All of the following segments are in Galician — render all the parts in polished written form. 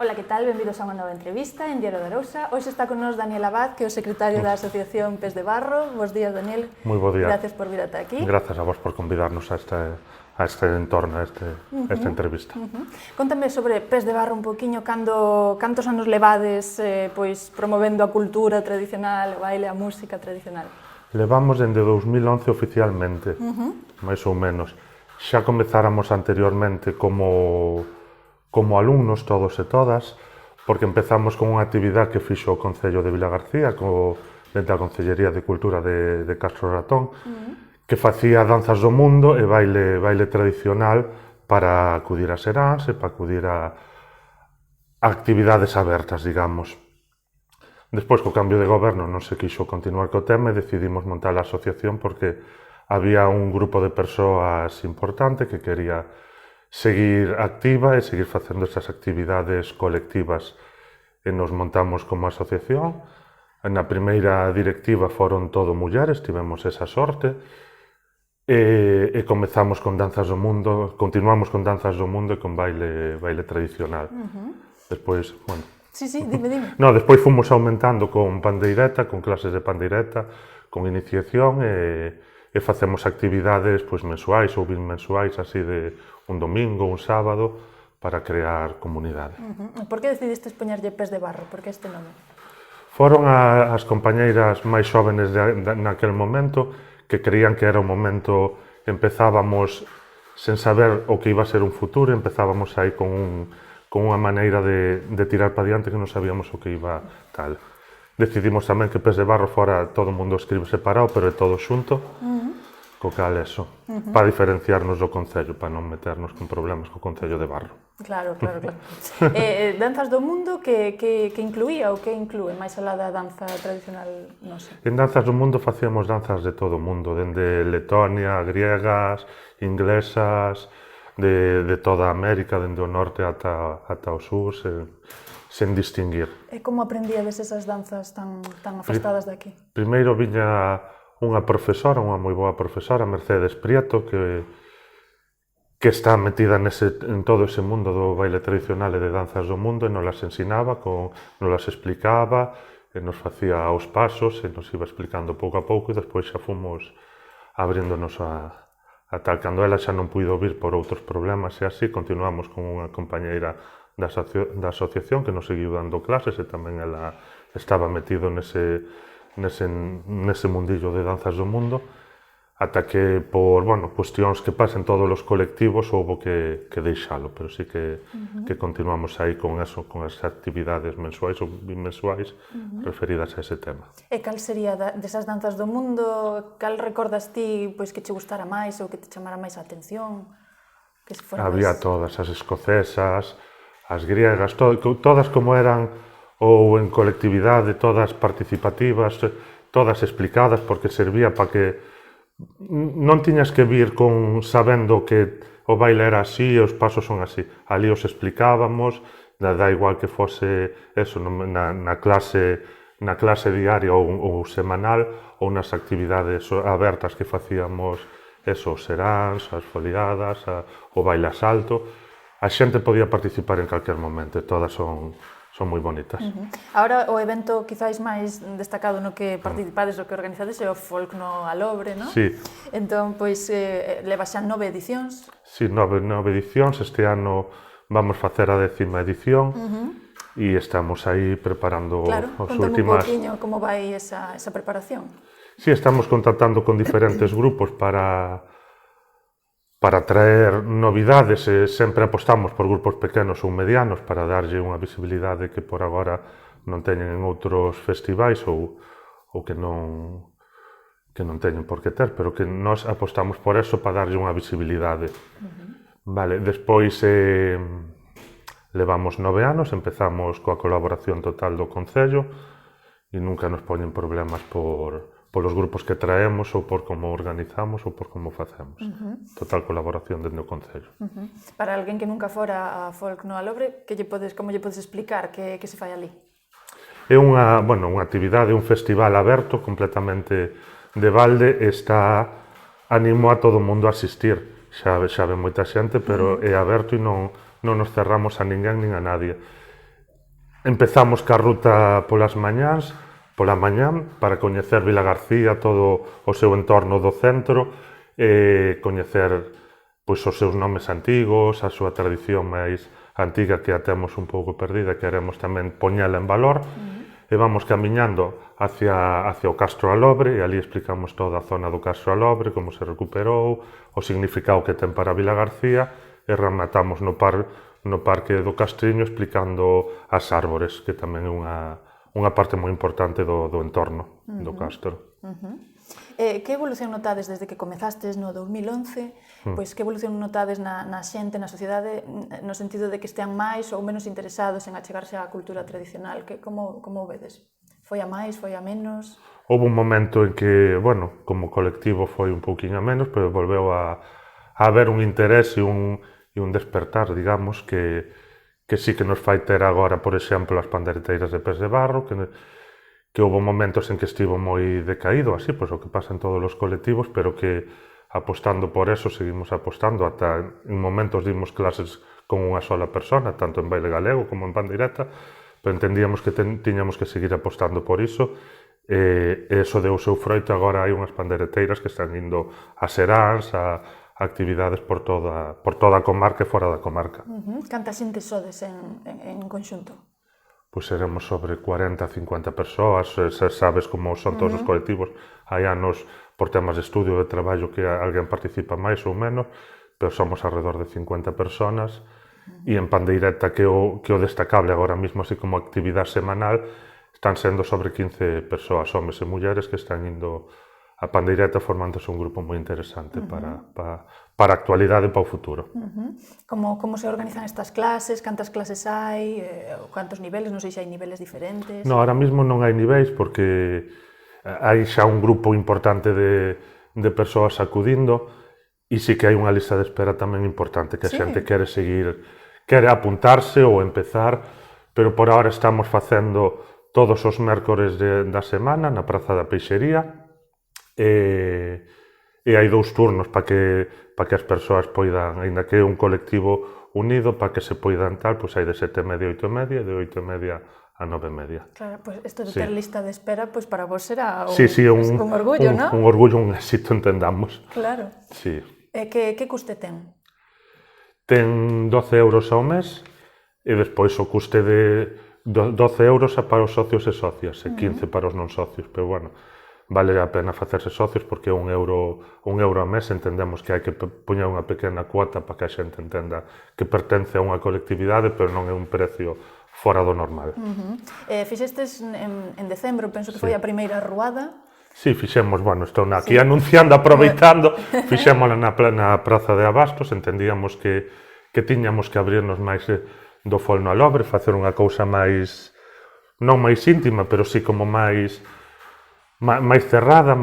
Ola, que tal? Benvidos a unha nova entrevista en Diario da Arousa. Hoxe está con nós Daniel Abad, que é o secretario da Asociación Pés de Barro. Bos días, Daniel. Moi bo día. Gracias por vir ata aquí. Grazas a vos por convidarnos a este entorno, a esta entrevista. Contame sobre Pés de Barro un poquinho, cantos anos levades pois promovendo a cultura tradicional, o baile, a música tradicional? Levamos dende 2011 oficialmente, máis ou menos. Xa comezáramos anteriormente como alumnos, todos e todas, porque empezamos con unha actividade que fixo o Concello de Vilagarcía, dentro da Concellería de Cultura de Castro Ratón, que facía danzas do mundo e baile tradicional para acudir a seráns e para acudir a actividades abertas, digamos. Despois, co cambio de goberno, non se quixo continuar co tema e decidimos montar a asociación porque había un grupo de persoas importante que quería seguir activa e seguir facendo estas actividades colectivas. E nos montamos como asociación. Na primeira directiva foron todo mulleres, tivemos esa sorte, e comezamos con danzas do mundo, continuamos con danzas do mundo e con baile tradicional. Despois, bueno... Sí, dime. No, despois fomos aumentando con pandeireta, con clases de pandeireta, con iniciación e facemos actividades pois, mensuais ou bimensuais, así de un domingo, un sábado, para crear comunidade. Por que decidiste poñerlle Pés de Barro? Por que este nome? Foron as compañeiras máis xóvenes naquel momento que creían que era o momento, empezábamos sen saber o que iba a ser un futuro, empezábamos aí con unha maneira de tirar para diante que non sabíamos o que iba tal. Decidimos tamén que Pés de Barro fora todo o mundo escribe separado, pero é todo xunto, co cal eso, para diferenciarnos do Concello, para non meternos con problemas co Concello de Barro. Claro. Danzas do mundo que incluía ou que inclúe máis alá da danza tradicional nosa? En Danzas do Mundo facíamos danzas de todo o mundo, dende Letonia, griegas, inglesas, de toda a América, dende o norte ata o sur, sen distinguir. E como aprendíades esas danzas tan afastadas de aquí? Primeiro viña unha profesora, unha moi boa profesora, Mercedes Prieto, que está metida en todo ese mundo do baile tradicional e de danzas do mundo e nos las ensinaba, nos las explicaba, e nos facía os pasos e nos iba explicando pouco a pouco e despois xa fomos abrindonos a tal. Cando ela xa non puido vir por outros problemas e así, continuamos con unha compañeira da asociación que nos seguiu dando clases e tamén ela estaba metido nese mundillo de danzas do mundo, ata que por cuestións que pasan todos os colectivos houbo que deixalo, pero sí que continuamos aí con eso, con as actividades mensuais ou bimensuais referidas a ese tema. E cal sería desas danzas do mundo, cal recordas ti pois que che gustara máis ou que te chamara máis a atención? Había todas, as escocesas, as griegas, todas como eran ou en colectividade, todas participativas, todas explicadas, porque servía para que non tiñas que vir sabendo que o baile era así e os pasos son así. Ali os explicábamos, da igual que fose eso, na clase diaria ou semanal, ou nas actividades abertas que facíamos, eso, os seráns, as foliadas, o baile a salto. A xente podía participar en calquer momento, todas son moi bonitas. Ahora o evento quizáis máis destacado no que participades, o que organizades, é o Folk no Alobre, non? Sí. Entón, pois, leva xa 9 edicións. Sí, 9 edicións. Este ano vamos facer a 10ª edición e estamos aí preparando as últimas... Claro, contame un poquinho como vai esa preparación. Sí, estamos contactando con diferentes grupos para traer novidades e sempre apostamos por grupos pequenos ou medianos para darlle unha visibilidade que por agora non teñen en outros festivais ou que non teñen por que ter, pero que nós apostamos por eso para darlle unha visibilidade. Vale, despois levamos 9 anos, empezamos coa colaboración total do Concello e nunca nos poñen problemas polos grupos que traemos ou por como organizamos ou por como facemos. Total colaboración dentro do Concello. Para alguén que nunca fora a Folk no Alobre, como lle podes explicar que se fai ali? É unha actividade, un festival aberto completamente de balde, animo a todo o mundo a asistir. Xa ve moita xente, pero é aberto e non nos cerramos a ninguén nin a nadie. Empezamos ca ruta pola mañán, para coñecer Vilagarcía, todo o seu entorno do centro, coñecer pois, os seus nomes antigos, a súa tradición máis antiga que a temos un pouco perdida, queremos tamén poñela en valor, e vamos camiñando hacia o Castro Alobre, e ali explicamos toda a zona do Castro Alobre, como se recuperou, o significado que ten para Vilagarcía, e rematamos no Parque do Castriño explicando as árbores, que tamén é unha parte moi importante do entorno do castro. Que evolución notades desde que comezastes no 2011? Pois que evolución notades na xente, na sociedade, no sentido de que estean máis ou menos interesados en achegarse á cultura tradicional? Como o vedes? Foi a máis, foi a menos? Houve un momento en que, bueno, como colectivo foi un pouquiño a menos, pero volveu a haber un interés e un despertar, digamos, que sí que nos fai ter agora, por exemplo, as pandereteiras de Pés de Barro, que houve momentos en que estivo moi decaído, así, pois o que pasa en todos os colectivos, pero que apostando por eso, seguimos apostando, ata en momentos dimos clases con unha sola persona, tanto en baile galego como en pandeireta, pero entendíamos que tiñamos que seguir apostando por iso, e eso deu o seu froito. Agora hai unhas pandereteiras que están indo a seráns, a actividades por toda a comarca e fora da comarca. Canta xente sodes en conxunto? Pois seremos sobre 40 a 50 persoas, sabes como son todos os colectivos, hai anos por temas de estudio de traballo que alguén participa máis ou menos, pero somos alrededor de 50 personas, e en pandeireta que o destacable agora mesmo, así como actividade semanal, están sendo sobre 15 persoas, homes e mulleres, que están indo a pandeireta formándose un grupo moi interesante para a actualidade e para o futuro. Como se organizan estas clases? Cantas clases hai? Cantos niveles? Non sei se hai niveles diferentes. No, ahora mesmo non hai niveis porque hai xa un grupo importante de persoas acudindo, e sí que hai unha lista de espera tamén importante, que a xente quere seguir, quere apuntarse ou empezar, pero por ahora estamos facendo todos os mércores da semana na Praza da Peixería, e hai 2 turnos para que as persoas poidan, aínda que é un colectivo unido, para que se poidan tal, pois hai de 7:30 a 8:30, de 8:30 a 9:30. Claro, pois isto de ter lista de espera, pois para vos será un orgullo, non? Un orgullo, un éxito, entendamos. Claro. Sí. Que custe ten? Ten 12 euros ao mes, e despois o custe de 12 euros para os socios e socias, e 15 para os non socios, pero bueno, vale a pena facerse socios porque un euro ao mes, entendemos que hai que poñer unha pequena cuota para que a xente entenda que pertence a unha colectividade, pero non é un precio fora do normal. Fixestes en decembro, penso que foi a primeira ruada. Sí, fixemos, bueno, estou aquí anunciando, aproveitando, fixémola na Praza de Abastos, entendíamos que tiñamos que abrirnos máis do Folno Alobre, facer unha cousa máis, non máis íntima, pero sí como máis cerrada,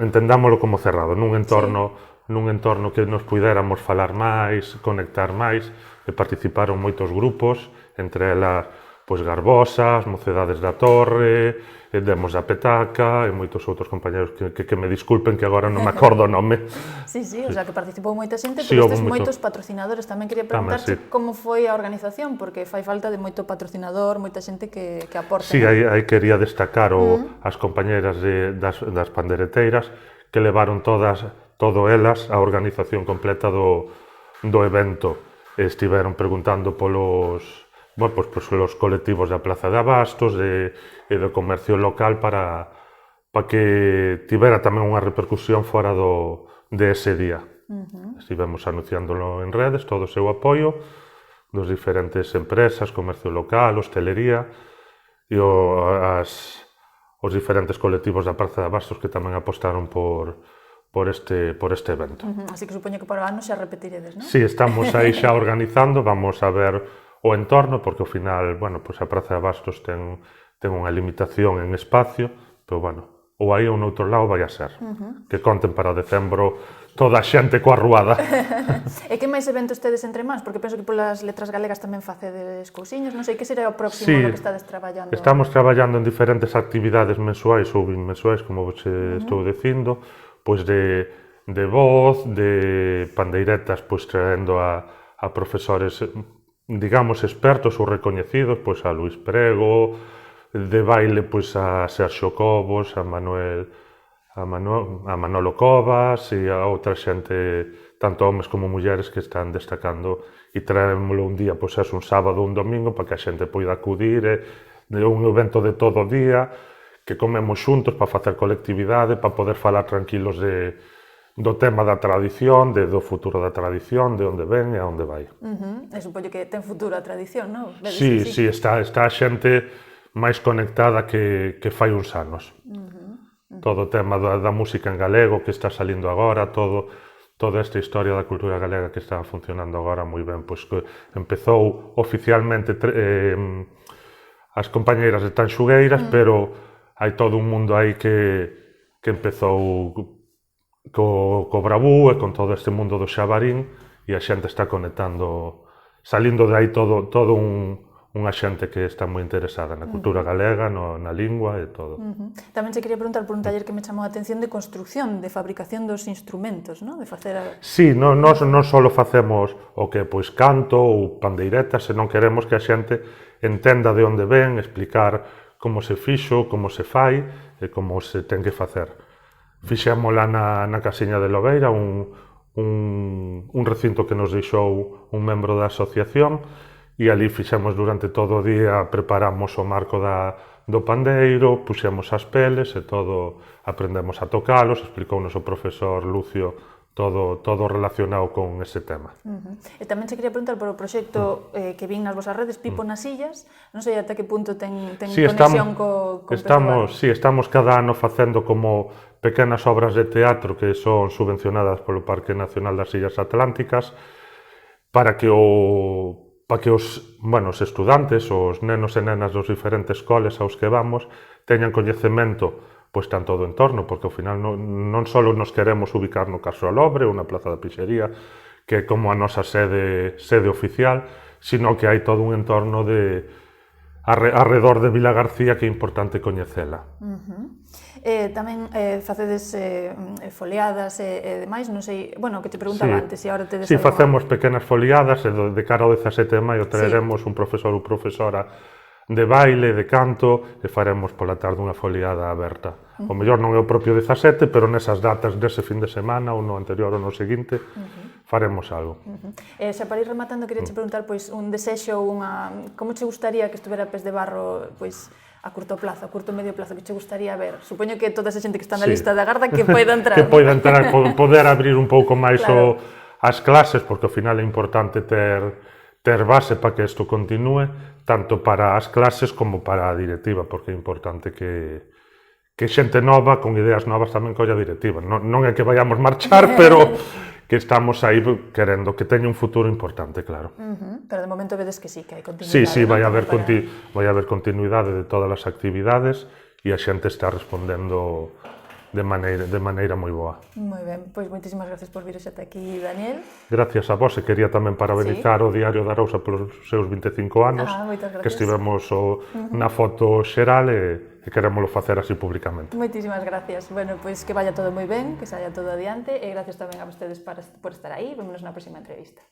entendámoslo como cerrado, nun entorno que nos puidéramos falar máis, conectar máis, e participaron moitos grupos, entre elas pois Garbosas, Mocedades da Torre, Demos da Petaca e moitos outros compañeros que me disculpen que agora non me acordo o nome. Sí, o sea, que participou moita xente, pero estes moitos patrocinadores. Tamén quería preguntarche como foi a organización, porque fai falta de moito patrocinador, moita xente que aporta. Sí, aí quería destacar as compañeras das pandereteiras, que levaron todo elas a organización completa do evento. Estiveron preguntando polos colectivos da Plaza de Abastos e do comercio local para que tivera tamén unha repercusión fora de ese día. Estivemos anunciándolo en redes, todo o seu apoio dos diferentes empresas, comercio local, hostelería e os diferentes colectivos da Praza de Abastos que tamén apostaron por este evento. Así que supoño que para o ano xa repetiredes, non? Sí, estamos aí xa organizando, vamos a ver o entorno, porque ao final, bueno, pois a Praza de Abastos ten unha limitación en espacio, pero bueno, ou aí ou noutro lado vai a ser. Que conten para decembro toda a xente coa ruada. E que máis eventos tedes entre mans? Porque penso que polas letras galegas tamén facedes cousiños, non sei, que será o próximo no que estades traballando? Estamos traballando en diferentes actividades mensuais ou bimensuais, como vos estou dicindo, pois de voz, de pandeiretas, pois traendo a profesores digamos, expertos ou recoñecidos, pois a Luís Prego, de baile, pois a Sergio Cobos, a Manolo Covas e a outra xente, tanto homes como mulleres, que están destacando, e traémoslo un día, pois é un sábado ou un domingo, para que a xente poida acudir, é un evento de todo o día, que comemos xuntos para facer colectividade, para poder falar tranquilos do tema da tradición, do futuro da tradición, de onde ven e a onde vai. E supoño que ten futuro a tradición, non? Sí, está a xente máis conectada que fai uns anos. Todo o tema da música en galego que está salindo agora, toda esta historia da cultura galega que está funcionando agora moi ben, pois que empezou oficialmente as compañeiras de Tanxugueiras, pero hai todo un mundo aí que empezou co Bravú e con todo este mundo do xabarín, e a xente está conectando, salindo de aí todo unha xente que está moi interesada na cultura galega, na lingua e todo. Tamén se quería preguntar por un taller que me chamou a atención de construcción, de fabricación dos instrumentos, non? De facer Sí, non só facemos o que pois canto ou pandeiretas, senón queremos que a xente entenda de onde ven, explicar como se fixo, como se fai e como se ten que facer. Fixémola na Casiña de Lobeira, un recinto que nos deixou un membro da asociación, e ali fixemos durante todo o día, preparamos o marco do pandeiro, puxemos as peles e todo, aprendemos a tocalos, explicounos o profesor Lucio todo relacionado con ese tema. E tamén se quería preguntar por o proxecto que vin nas vosas redes, Pipo nas Illas, non sei ata que punto ten conexión co persoal. Sí, estamos cada ano facendo como pequenas obras de teatro que son subvencionadas polo Parque Nacional das Illas Atlánticas, para que os estudantes, os nenos e nenas dos diferentes coles aos que vamos, teñan coñecemento pois tanto do entorno, porque ao final non só nos queremos ubicar no Castro Alobre ou na Plaza da Pixería, que é como a nosa sede oficial, sino que hai todo un entorno arredor de Vila García que é importante coñecela. Tamén facedes foliadas e demais, non sei, bueno, que te preguntaba antes, e agora tedes... Sí, facemos pequenas foliadas, e de cara ao 17 de maio traeremos un profesor ou profesora de baile, de canto, e faremos pola tarde unha foliada aberta. O mellor non é o propio 17, pero nesas datas dese fin de semana, ou no anterior ou no seguinte, faremos algo. Xa para ir rematando, queria che preguntar pois un desexo, como che gustaría que estuvera Pés de Barro pois a curto plazo, a curto medio plazo, que che gustaría ver? Supoño que toda esa xente que está na lista de agarda que poida entrar. Que poida entrar, poder abrir un pouco máis as clases, porque ao final é importante ter base para que isto continúe, tanto para as clases como para a directiva, porque é importante que xente nova, con ideas novas, tamén colla a directiva. Non é que vayamos marchar, pero que estamos aí querendo que teña un futuro importante, claro. Pero de momento vedes que sí, que hai continuidade. Sí, vai haber continuidade de todas as actividades e a xente está respondendo de maneira moi boa. Moi ben, pois moitísimas gracias por vir xata aquí, Daniel. Gracias a vos, e quería tamén parabenizar o Diario da Arousa polos seus 25 anos, que estivemos na foto xeral e querémolo facer así públicamente. Moitísimas gracias. Bueno, pois que vaya todo moi ben, que saia todo adiante, e gracias tamén a vostedes por estar aí. Vémonos na próxima entrevista.